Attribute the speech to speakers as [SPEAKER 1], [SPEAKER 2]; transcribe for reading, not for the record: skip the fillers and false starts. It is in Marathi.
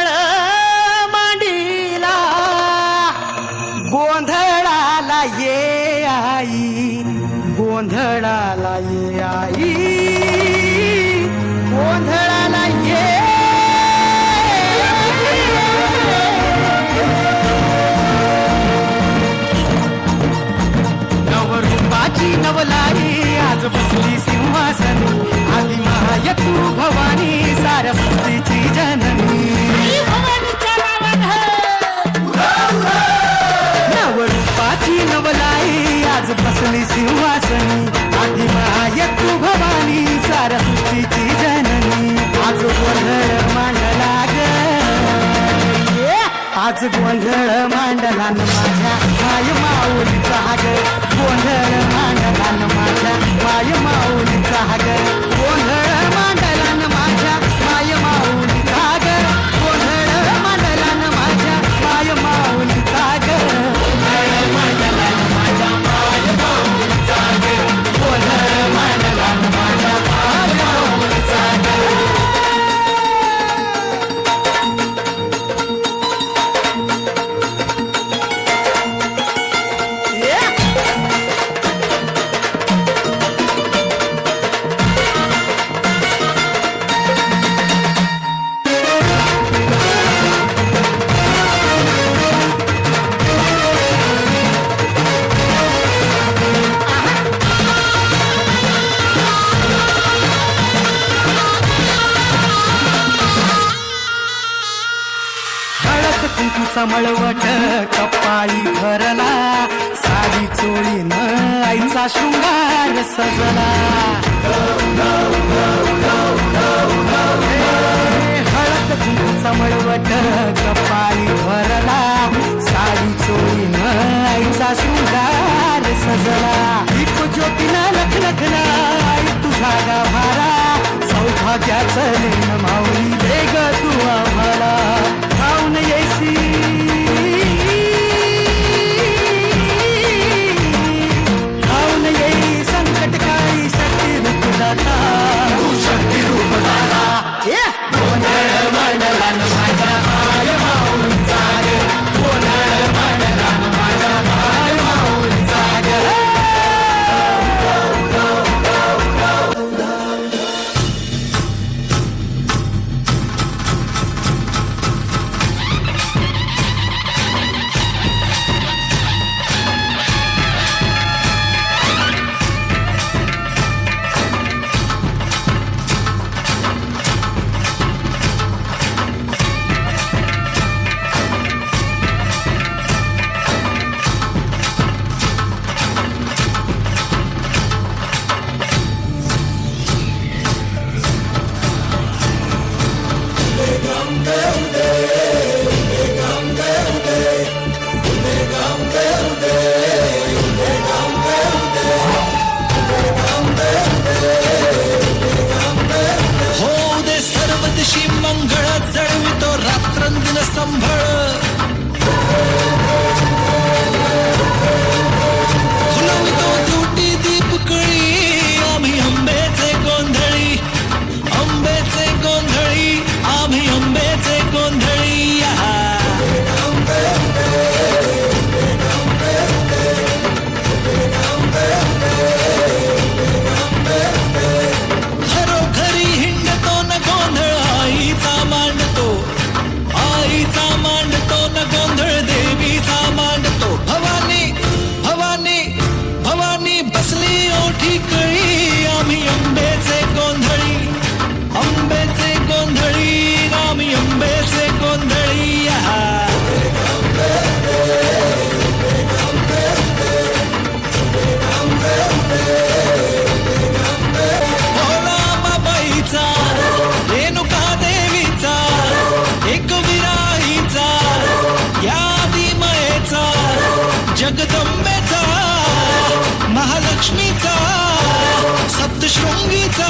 [SPEAKER 1] गोंधळ मांडीला गोंधळाला ये आई गोंधळाला ये आई गोंधळाला ये नवरूपाची नवलाई आज बसली सिंहासनी आदि महाय तू भवानी सारस्वतीची जननी नवरूपाची नवलाई आज बसली सिंहासनी आदि महाय तू भवानी सारस्वतीची जननी आज गोंधळ मांडला ग आज गोंधळ मांडला न माझ्या माय माऊलीचा ग गोंधळ मांडला न माझ्या माय माऊलीचा ग गोंधळ मांडला न माझ्या माय माऊलीचा ग गोंधळ मांडला न माझ्या माय माऊलीचा ग गोंधळ मांडला न माझ्या माय माऊलीचा ग गोंधळ मांडला न माझ्या माय माऊलीचा ग कुंकूचा मळवट कपाळी भरला साडी चोळीनं आईचा शृंगार सजला हळद कुंकूचा मळवट कपाळी भरला साडी चोळीनं आईचा शृंगार सजला दीप ज्योतीनं लखलखला आई तुझा गाभारा सौभाग्याचं लेन माऊली वेग तू आम्हाला खाऊन येसी खाऊन येई संकट काळी शक्ती रूप दाता शक्ती रूप दाता गोंधळ मांडला न माझ्या माय माऊलीचा ग गोंधळ मांडला न माझ्या माय माऊलीचा ग
[SPEAKER 2] जगदंबेचा महालक्ष्मीचा सप्तशृंगीचा